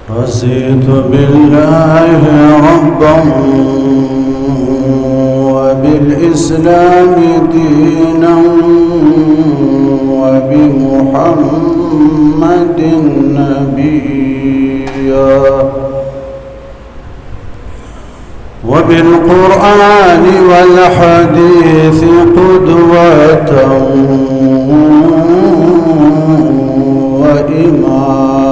رضيت بالله ربا وبالإسلام دينا وبمحمد نبيا وبالقرآن والحديث قدوة وإماما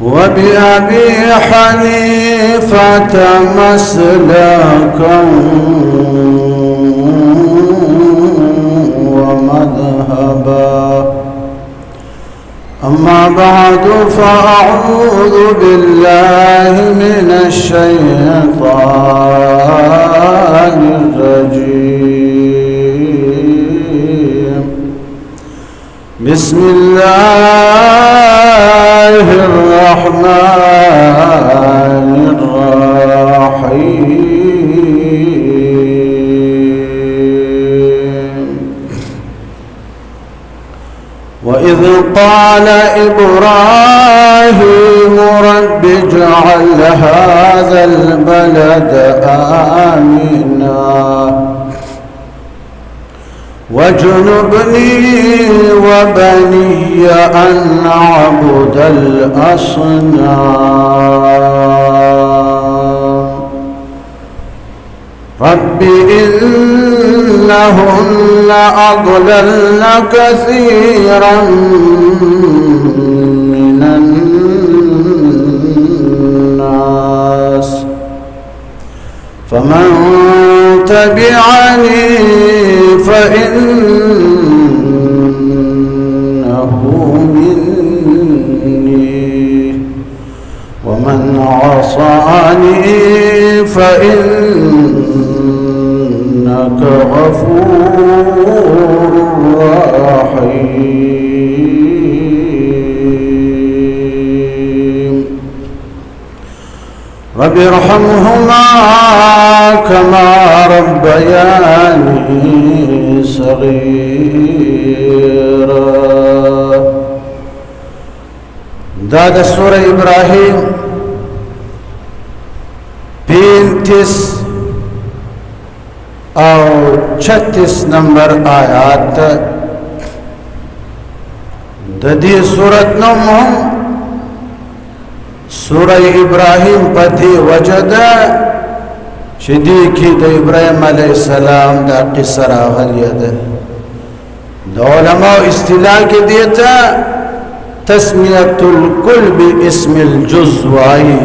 وبأبي حنيفة مسلكا ومذهبا أما بعد فأعوذ بالله من الشيطان الرجيم بسم الله الرحمن الرحيم وإذ قال إبراهيم رب اجعل هذا البلد آمنا واجنبني وبني أن نعبد الأصنام رب إنهن أضللن كثيرا من الناس فمن تبعني فإنه مني ومن عصاني فإنك غفور رحيم رب ارحمهما كما ربياني صغيرا. دا سورة إبراهيم 35 और 36 नंबर आयात ददी सूरत नम सूरह इब्राहिम पति वजद शिदी की द इब्राहिम अलैहिस्सलाम दा किस्सा गलियद द उलमा इस्तिलाह के दियता तस्मियतुल कुल बिस्मिल जुज़वाई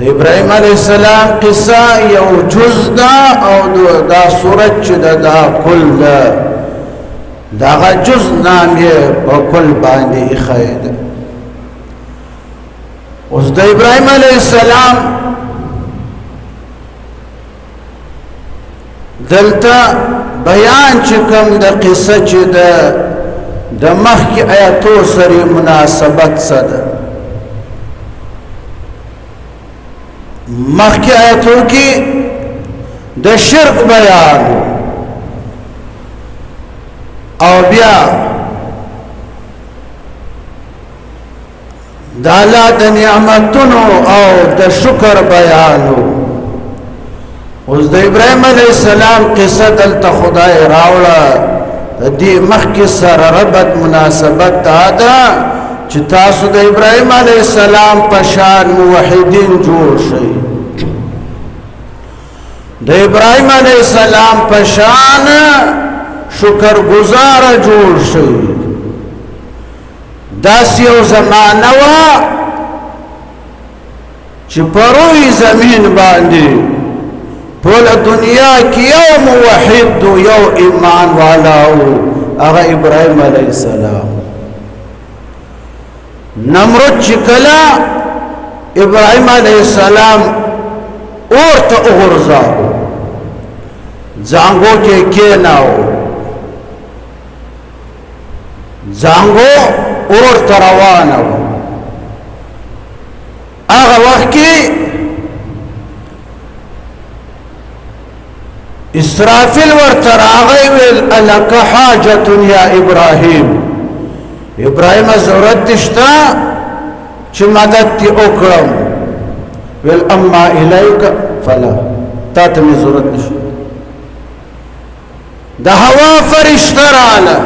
इब्राहिम अलैहिस्सलाम किस्सा यौ जुज दा او دا सूरत दा कुल दा जुज नाम ये कुल बांधी खैद उस द इब्राहिम अलैहिस्सलाम दलता बयान चकम द किस्सा द मख की आयतों सरी मुनासबत सद मख्की आयतों की द शिर्क बयान और बिया दाला द नियामतुनो और द शुक्र बयान उस द इब्राहिम अलैहिस्सलाम किस्सा दलता खुदाए रावला दी मख्की सर रबत मुनासबत दादा चितासु द इब्राहिम अलैहिस्सलाम पशान मुवहिदीन जोड़ शई द इब्राहिम अलैहिस्सलाम पशान शुक्र गुजार जोड़ शई दासियो जमानवा चिपरोई जमीन बांधी पूरा दुनिया की यो मुवहिद यो ईमान वाला हो आगा इब्राहिम अलैहिस्सलाम नमरुद चिकला इब्राहिम अलैहिस्सलाम और तो उगरजा हो जांगो के ना हो जांगो और तो रवाना हो आगा वक्त की इसराफिल वर तरागई अलक हाजतुन या इब्राहिम ابراهيم ضرورت دشتا چې مدد تی وکړم ویل اما الیک فلا تا ته مې ضرورت نشته د هوا فرشته رااله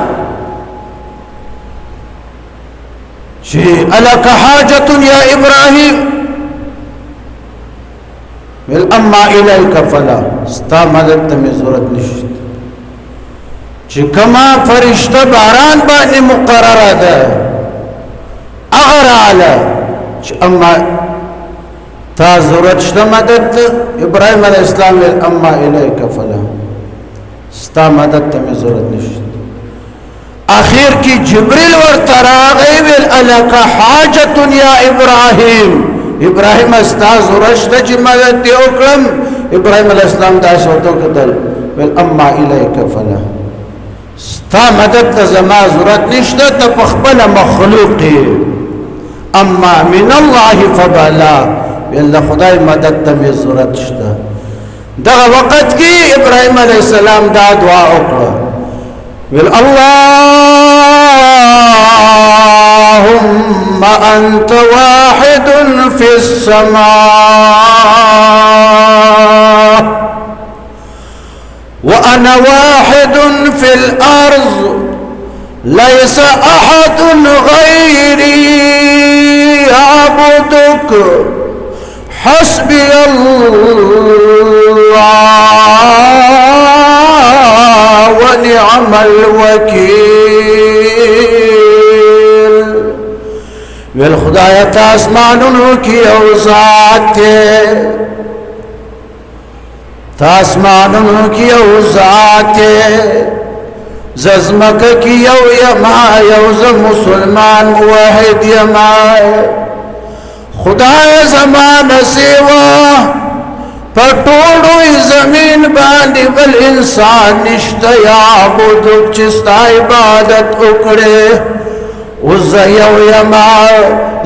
چې الک حاجت یا ابراهیم ویل اما الیک فلا ستا مدد ته مې ضرورت نشته چې کما فرشته باران باندې مقرره ده هغه رااله چې اما تا ضرورت شته مدد ابراهیم علیہ السلام ویل اما الیک فلا ستا مدد ته مې ضرورت نشته اخر کی جبریل ورته راغی ویل الک حاجت یا ابراهیم ابراهیم ستا ضرورت شته چې مدد دې وکړم ابراهیم علیہ السلام دا شوته کتل ویل اما الیک فلا ستا مدد ته زما ضرورت نشته ته په خپل مخلوق اما من الله فبلا بالله خدای مدد ته مې ضرورت شته دغه وخت کې ابراهیم علیه السلام دا دعا وکړه ویل اللهم انت واحد في السماء وانا واحد في الارض ليس احد غيري يعبدك حسبي الله ونعم الوكيل ویل خدایا تا اسمانونو کی او ذات تا اسمانونو کی او ذات ززمک کی یو یما یوز مسلمان موحد یما خدای زمان سیوا پټوړو زمین باندې بل انسان نشته یعبدک چستا عبادت وکړي او زیو یما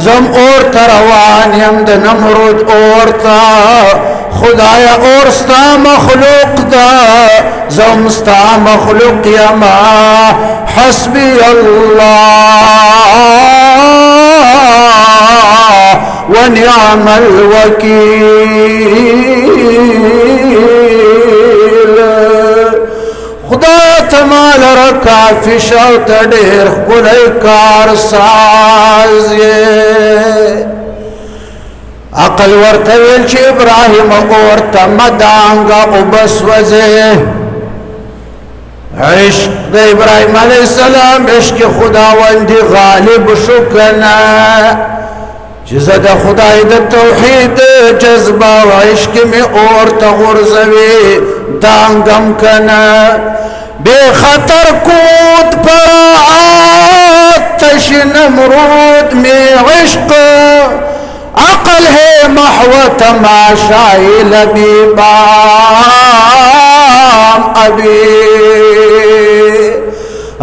زم اور تروان یم د نمرود اور تا خدایا اور ستا مخلوق دا زم ستا مخلوق یما حسبی اللہ ونعم الوکیل خدا تمال رکا فشو تډیر خپل کار ساز عقل ورته ویل چې ابراهیم اورته مدانګه او بس وځه عشق د ابراهیم علیه السلام عشق خداوند غالب شو کنه چې زده خدای د توحید جذبه او عشق می اورته غرزوي دانګم کنه بے خطر کود پر آتش نمرود میں عشق عقل ہے محو تماشائی لبیبام ابی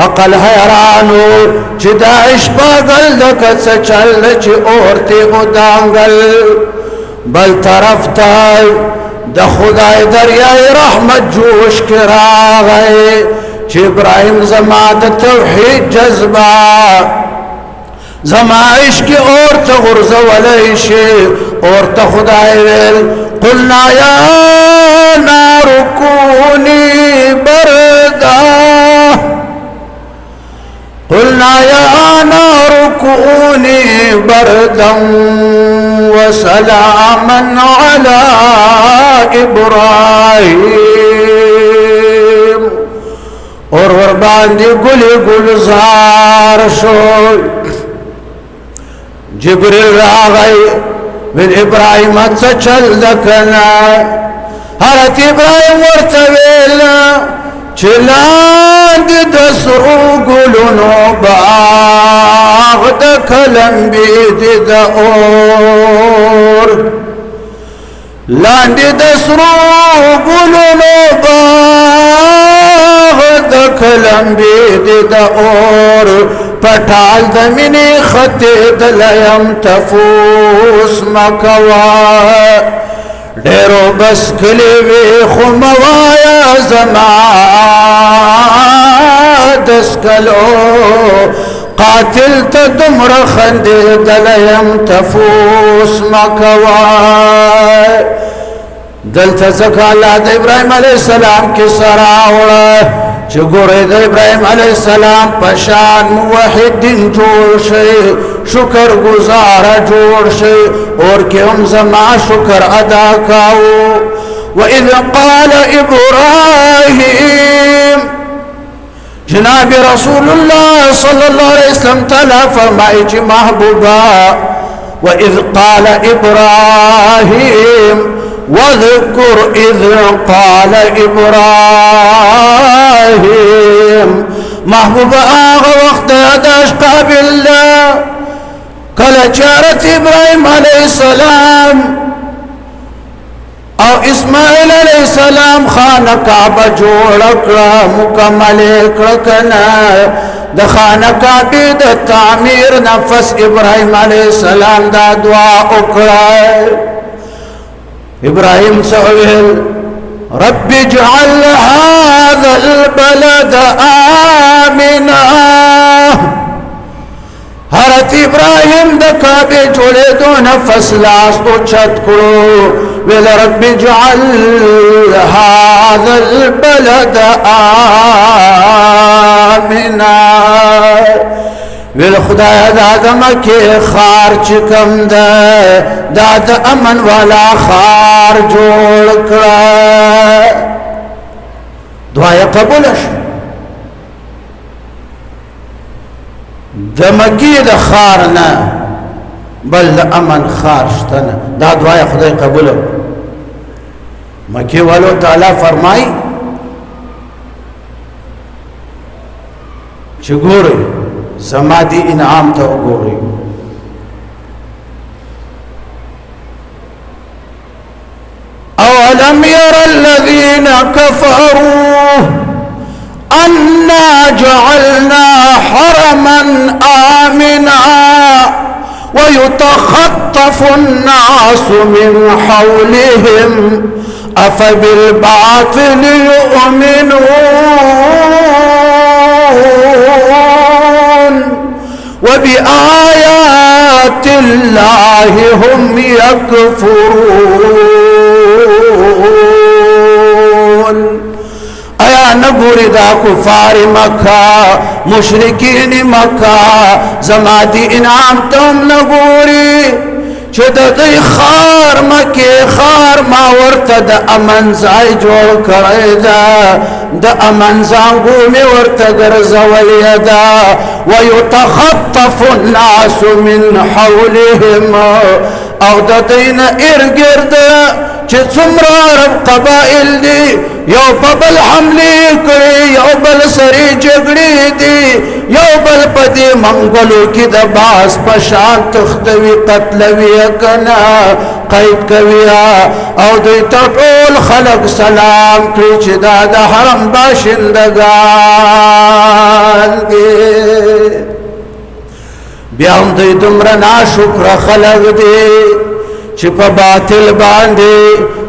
عقل حیرانو چی دا عشق باگل دکت سے چل چی اورتی ادانگل بل طرف تای دا خدای دریای رحمت جوش کرا گئے چی ابراہیم زما دا توحید جذبہ زما عشق اور تغرز ولیشی اور تخدای ویل قلنا یا نار کونی بردا قلنا یا نار کونی بردا وسلاما على ابراہیم اور ورباندی گلی گلزار شوی جبریل راغی من ابراہیم اچھا چل دکنا حضرت ابراہیم ورطویل چلاند دسرو گلونو باغ دکلم بید دا اور لاند دسرو گلونو باغ دکلم بید دا اور پټال د مینې خطې دلیم تفوس مکوا ډېرو بس کلی وی خو موایا زما دسکلو قاتل ته دومره خندېدلی یم تفوس مه کوه. دلته ځکه الله د ابراهیم علیه السلام کیسه راوړه چې ګورئ د ابراهیم علیه السلام په شان موحد دین جوړ شي، شکر گزاره جوړ شي، اور کې هم زما شکر ادا کاو. وإذ قال إبراهيم جناب رسول الله صلى الله عليه وسلم تعالی فرمائے چې محبوبا وإذ قال إبراهيم واذكر إذ قال إبراهيم محبوبا آغا وقت اداش قابل کله چارت ابراهيم عليه السلام او اسماعیل علیہ السلام خانه کعبه جوړ کړه مکمل کړه کنه د خانه کعبه د تعمیر نفس ابراهیم علیہ السلام دا دعا وکړه. ابراهیم سوال رب اجعل هذا البلد آمنا. حضرت ابراهیم د کعبه جوړېدو نفس لاس اوچت کړو ویل رب اجعل هذا البلد آمنا. ویل خدای دا د مکې ښار چې کوم ده دا د امن والا ښار جوړ کړه. دعا یې قبوله شوه. د مکی د خار نه بل د امن خار شته نه. دا دعا خدای قبول. مکی والو تعالی فرمای چې ګورئ زما دی انعام ته وګورئ. اولم ير الذين كفروا أنا جعلنا حرما آمنا ويتخطف الناس من حولهم أفبالباطل يؤمنون وبآيات الله هم يكفرون. ایا نګوري دا کفار مکه مشرکین مکه زما دی انعام تم نګوري چې د دې خار مکه خار ما ورته د امن ځای جوړ کړی دا د امن زنګو می ورته ګرځولې دا ويتخطف الناس من حولهم او د دین ارګرد چې څومره عرب قبائل دي یو په بل حمله کوي یو بل سره جګړې دي یو بل په دې منګلو کې د باس په شان تختوي قتلوي کنا قید کوي او دوی ته ټول خلق سلام کوي چې دا د حرم باشندگان دي. بیا هم دوی دومره ناشکره خلق دي چې په باطل باندې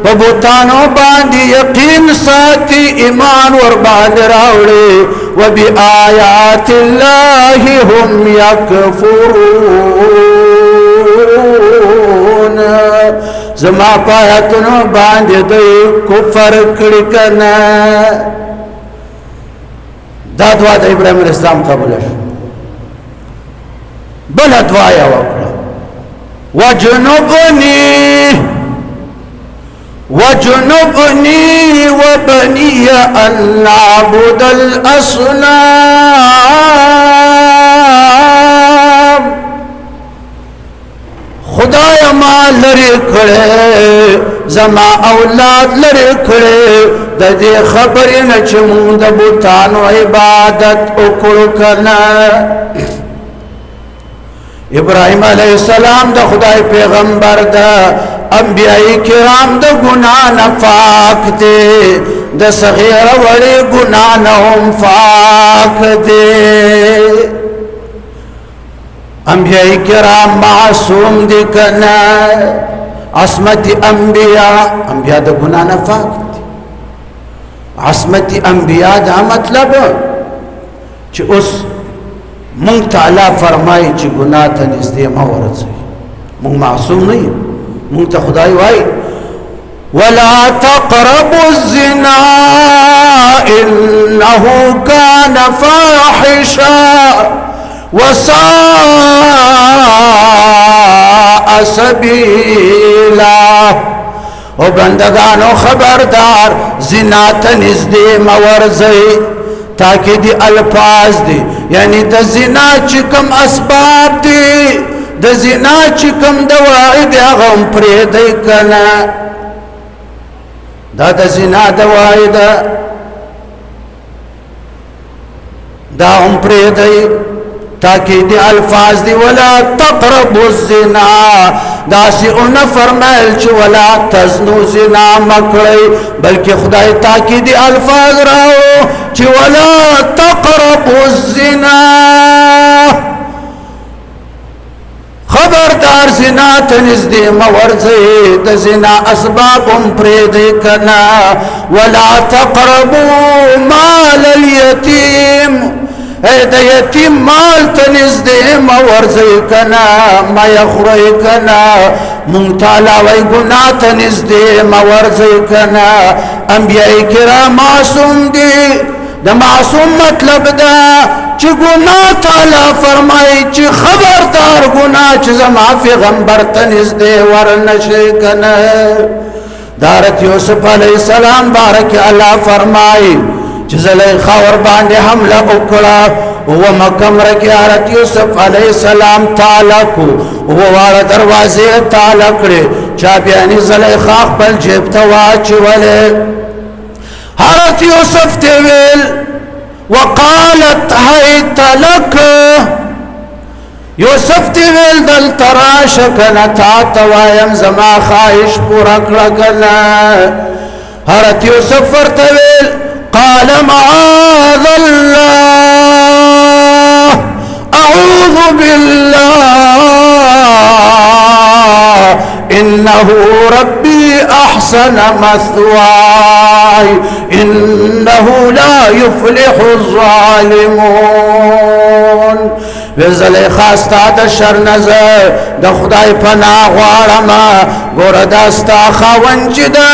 په بوتانو باندې یقین ساتي ایمان ور باندې راوړي وبآيات الله هم يكفرون. زما پایتونو باندې دوی کفر کړی کنه. دا دعا د ابراهیم علیه السلام قبول شو. بل دعا یې وکړه وجنبني وبني أن نعبد الأصنام. خدای ما لری کړه زما اولاد لری کړه د دې خبرې نه چې موږ د بوتانو عبادت وکړو کنه. ابراهیم علیہ السلام د خدای پیغمبر دا انبیاء کرام د گناہ نه پاک دي د صغیر وړي گناہ نه هم پاک دي. انبیاء کرام معصوم دي کنه. عصمت انبیاء د گناہ نه پاک دي. عصمت انبیاء دا مطلب چې اوس مونږ تعالی فرمایي چې ګناه ته نږدې مه ورځئ مونږ معصوم نه یو مونږ ته خدای وایي ولا تقربوا الزنا إنه كان فاحشا وساء سبيلا او بندگانو خبردار زنا ته نږدې مه ورځئ تاکیدی الفاظ دی یعنی د زنا چې کوم اسباب دي د زنا چې کوم دواعي دي هغه هم پرېږدئ که نه دا د زنا دواعي ده دا هم پرېږدئ تاکیدی الفاظ دی ولا تقربوا الزنا داسی اون فرمایل چې ولا تزنو زنا مکړئ بلکې خدای تاکیدی الفاظ راو چې ولا تقربوا الزنا خبردار زنا ته نږدې مه ورځئ د زنا اسباب هم پرېږدئ که نه ولا تقربوا مال اليتيم د یتیم مال ته نږدې مه ورځئ که نه مه یې خورئ که نه مونږ تعالی وایي ګناه ته نږدې مه ورځئ که نه انبیاء کرام معصوم دي د معصوم مطلب ده چې ګناه تعالی فرمایي چې خبردار ګناه چې زما پیغمبر ته نږدې ورنشئ که نه د حضرت یوسف علیه السلام بارک الله فرمایي چې زلیخا ور باندې حمله وکړه اومه کمره کې حضرت یوسف علیه السلام تعالی کو واړه دروازې تعالی کړې چابیانې زلیخا خپل جیب ته واچولې حضرت یوسف ته ویل وقالت هیت لک یوسف ته ویل دلته راشه کنه تا ته وایم زما خواهش پوره کړه کنه حضرت یوسف ورته ویل قال معاذ الله أعوذ بالله إنه ربي أحسن مثواي إنه لا يفلح الظالمون وزلیخا ستا د شر نظر د خدای پناه غواړم ګوره دا ستا خاوند چې ده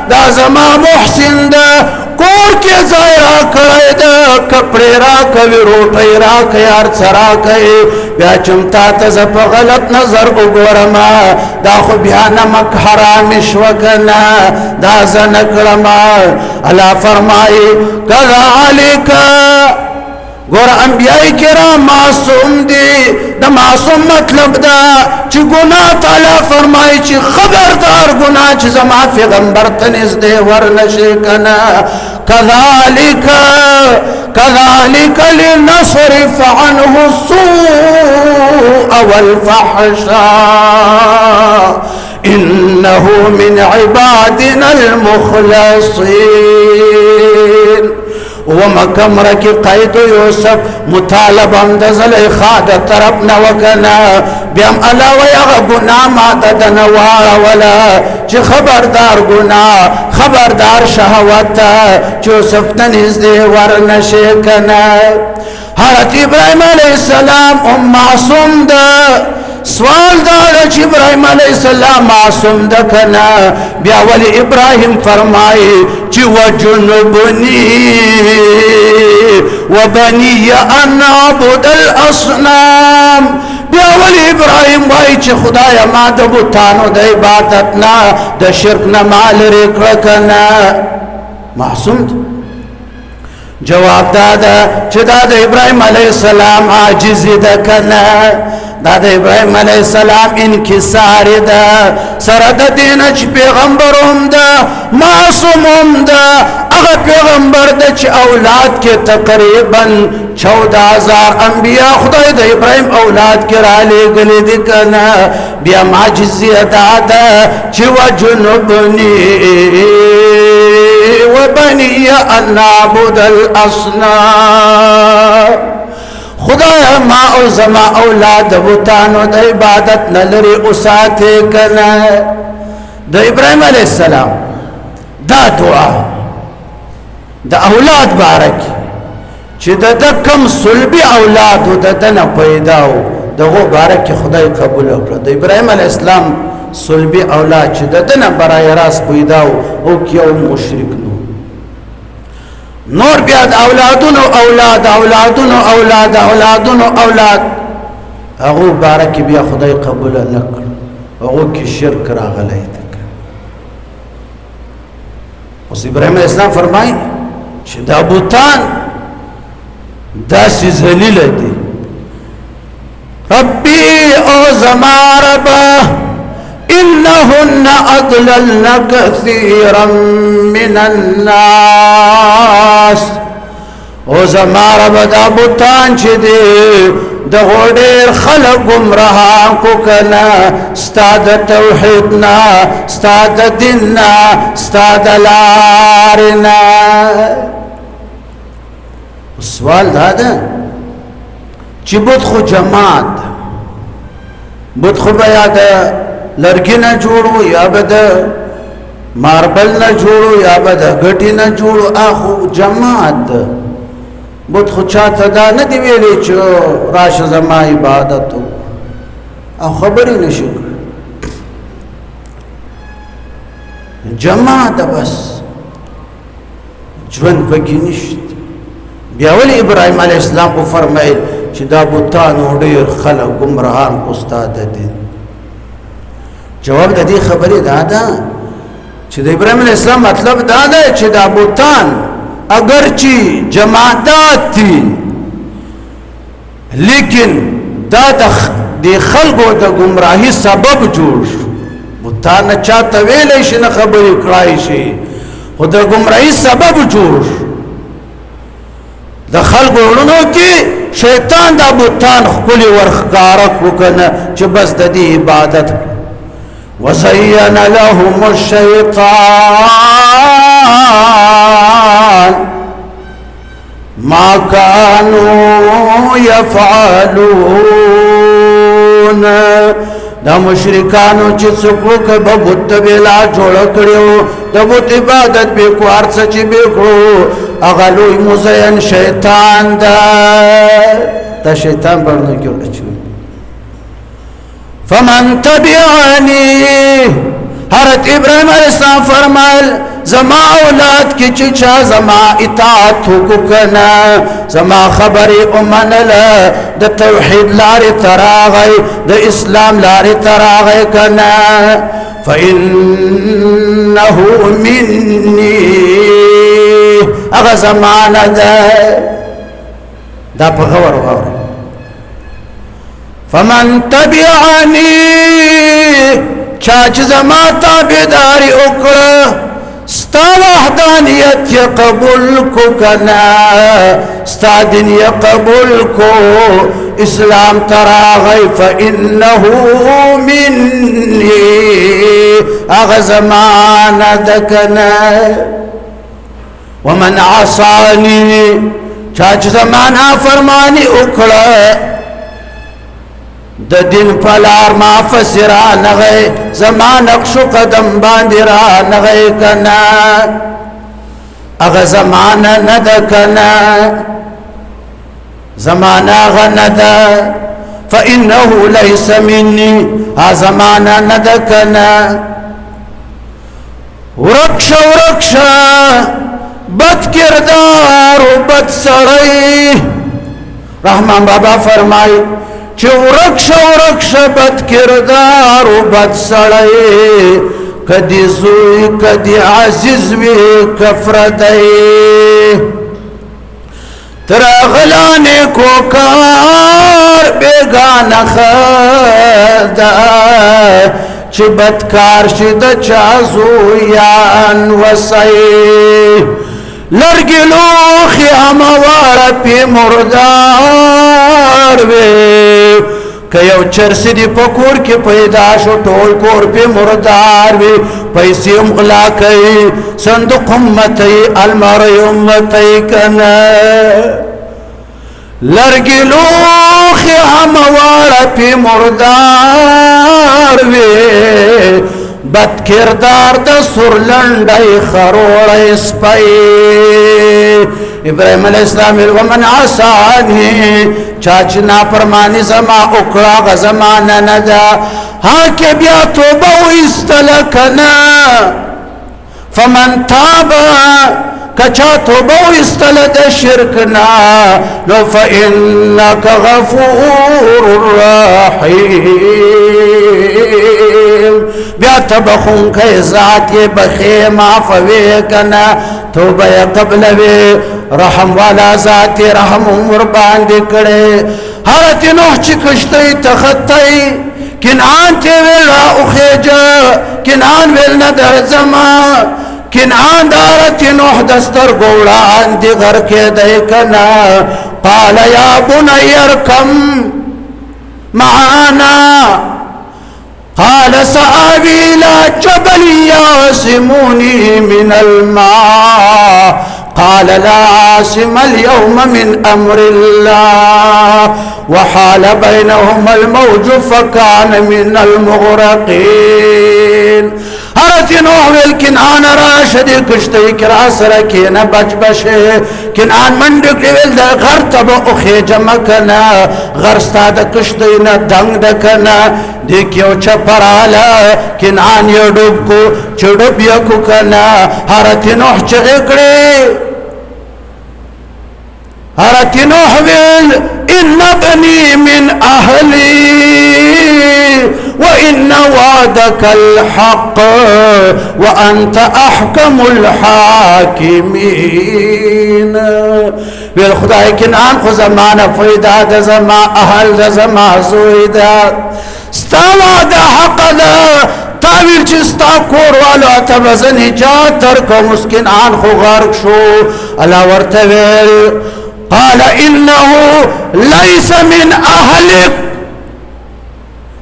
دا زما محسن ده کور کې ځای راکړی ده کپړې راکوي روټۍ راکوي هر څه راکوي بیا چې تا ته زه په غلط نظر وګورم دا خو بیا نمک حرامې شوه که نه دا زه نه کړم الله فرمایي کذلک ګور انبیاء کرام معصوم دي د معصوم مطلب دا چې ګناه تعالی فرمایي چې خبردار ګناه چې زما پیغمبر ته نږدې ورنشي کنه كذلك لنصرف عنه السوء والفحشاء إنه من عبادنا المخلصين ومکمره کی قید یوسف مطالبه د زلیخا د طرف نه وکنا بیم علاوه هغه ګناه ماته د نواره ولا چې خبردار ګناه خبردار شهوت چې یوسف ته نږدې ورنشي کنه حضرت ابراهیم علیه السلام معصوم ده سوال دا چې ابراهیم علیه السلام معصوم ده کنه بیا ولی ابراهیم فرمایي چې وجنبني وبني ان اعبد الاصنام بیا ولی ابراهیم وایي چې خدای ما د بتانو د عبادت نه د شرک نه مال لرې کړه کنه معصوم ده جواب دادا چې دا د ابراهیم علیه السلام عاجزي ده کنه دا د ابراهیم علیه السلام انکسار ده سره د دین چې پیغمبر هم ده معصوم هم ده هغه پیغمبر ده چې اولاد کې تقریبا 14000 انبیا خدای د ابراهیم اولاد کې را لېږلي دي کنه بیا عاجزي ده چې وجنبني وبني ان نعبد الاصنام خدای ما او زما اولاد بوتانو د عبادت نه لري اوساته کنه د ابراهیم علیه السلام دا دعا د اولاد بارک چې د کم صلبي اولاد د دنه پیدا و دغه بارک خدای قبول کړ د ابراهيم عليه السلام صلبي اولاد چې د دنه برای راس پیدا و او کیو مشرک نو نور بیا اولادونو اولاد اولادونو اولاد اولادونو اولاد هغه بارک بیا خدای قبول نکړ هغه کې شرک راغلی اوس ابراهيم عليه السلام فرمای چې دا بوتان داسې ذلیل دي ربي او زما رب انهن اضللن كثيرا من الناس او زما رب دا بوتان چې دي د غوډیر خلک گمراه کو کنا استاد توحید نا استاد دین نا استاد لارنا سوال دا ده چې بوت خو جماعت بوت خو بیا د لرګي نه جوړو یا به د ماربل نه جوړو یا به د ګټي نه جوړو اخو جماعت بوت خو چاته دا نه دی ویلې چې راشه زما عبادت او خبرې نشو جماعت بس ژوند پکې نشته بیا ولې ابراهيم عليه السلام کو فرمایل چې دا بوتان ډېر خلک گمراهان استاد دي جواب د دې خبرې دا ده چې د ابراهيم عليه السلام مطلب دا ده چې دا بوتان اگرچه جماعتات دي لیکن دا د خلکو د گمراهی سبب جوړ شو بوتان چاته ویلې شي نه خبرې کړای شي خو د گمراهی سبب جوړ شو د خلکو ورونو کې شیطان دا بوتان خپل ورخکارک وکنه چې بس د دې عبادت وزين لهم الشيطان ما كانوا يفعلون دا مشرکانو چې څوک به بت بلا جوړ کړو د بت عبادت به کو ارڅ چې به کو اغلوی مزین شیطان دا شیطان باندې جوړ شو فمن تبعني حضرت ابراهيم عليه السلام فرمایل زما اولاد کی چچا زما اطاعت وکنا زما خبري امنل د توحید لار تراغي د اسلام لار تراغي کنا فانه مني اغه زمانه دا په خبر وره فمن تبعني چاچ زما تابعداري وکړه ستا وحدانیت یا قبول کو کنا ستا دین یا قبول کو اسلام تراغی فإنه منی اغزمان دکنا ومن عصانی چاچ زمانا فرمانی اکڑا د دین پلار ما فسرا نغی زمان اقشو قدم باندی را نغی کنا اغا زمان ند کنا زمان اغا ند فإنه لیس منی ها زمان ند کنا ورکش بد کردار و بد سڑی رحمان بابا فرمائی چه ورکش بد کردار و بد سڑی کدی زوی کدی عزیز وی کفردی تراغلانے کو کار بیگان خدا چه بدکار شد چازویان وسی لرگی لوخی اموار پی مردار وی که یو چرسی دی پکور کی پیدا شو ټول کور پی مردار وی پیسی امغلا کئی صندوق امتی الماری امتی کنا لرگی لوخی اموار پی مردار وی بد کردار د سرلنډی خروړی سپی ابراهیم علیہ السلام ومن عصانی چاچ نافرمانی زما وکړه غ زمانه نه ده ها کې بیا توبه وایستله کنه فمن تاب کچا توبه وایستله د شرک نه نو فانک غفور رحیم بیا تبخون که ذات بخی معفوی کنا توبه قبلوی رحم والا ذات رحم عمر باندې کړي حضرت نوح چې کشتی تختی کنعان ته ویل اوخیجه کنعان ویل نه درځما کنعان دارت نوح دستر ګوړان دی غر کې دی کنا قال یا بني اركم معنا قال سآوي إلى جبل يعصمني من الماء قال لا عاصم اليوم من أمر الله وحال بينهما الموج فكان من المغرقين حضرت نوح ویل کنعان راشد کشتی کرا سره کینا بچ بشه کنعان منډ ویل د غر تب اوخه جمع کنا غر ستاد کشتی نه دنګ دکنا دیکھو چپرالا کنعان یو ډوب کو چډوب یو کو کنا حضرت نوح چغکړي حضرت نوح ویل ان ابني من اهلي وإن وعدك الحق وأنت أحكم الحاكمين بالخدای کنعان خو زمانه فیدا د زما اهل د زما زویدا ستا وعده حق ده تاویل چې ستا کور والو ته به نجات درکوم اوس کنعان خو غرق شو الله ورته ویل قال إنه ليس من أهلك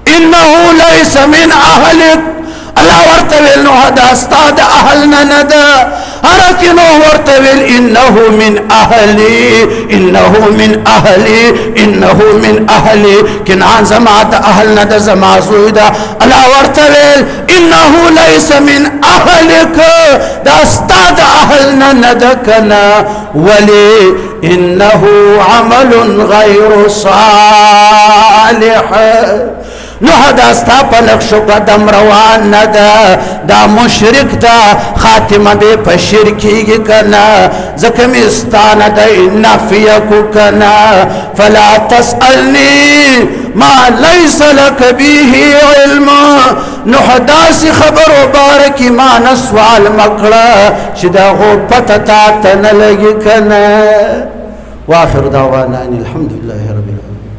إنه ليس من أهلك الله ورتويل نو هذا استاد أهلنا ندى أرك نو ورتويل إنه من أهلي إنه من أهلي إنه من أهلي كنعان زماعة أهلنا دا زماع زويدا الله ورتويل إنه ليس من أهلك دا استاد أهلنا ندى كنا ولي إنه عمل غير صالح نو دا ستا پلق شو قدم روان ندا دا مشرک دا خاتمه دی پا شرکیگی کنا زکمستان دا نفیکو کنا فلا تسألنی ما لیس لک بیه علم نو حداسی خبر و بارکی ما نسوال مکڑا شدا غو پتتا تنلگی کنا واخر دعوانا ان الحمدللہ رب العالمين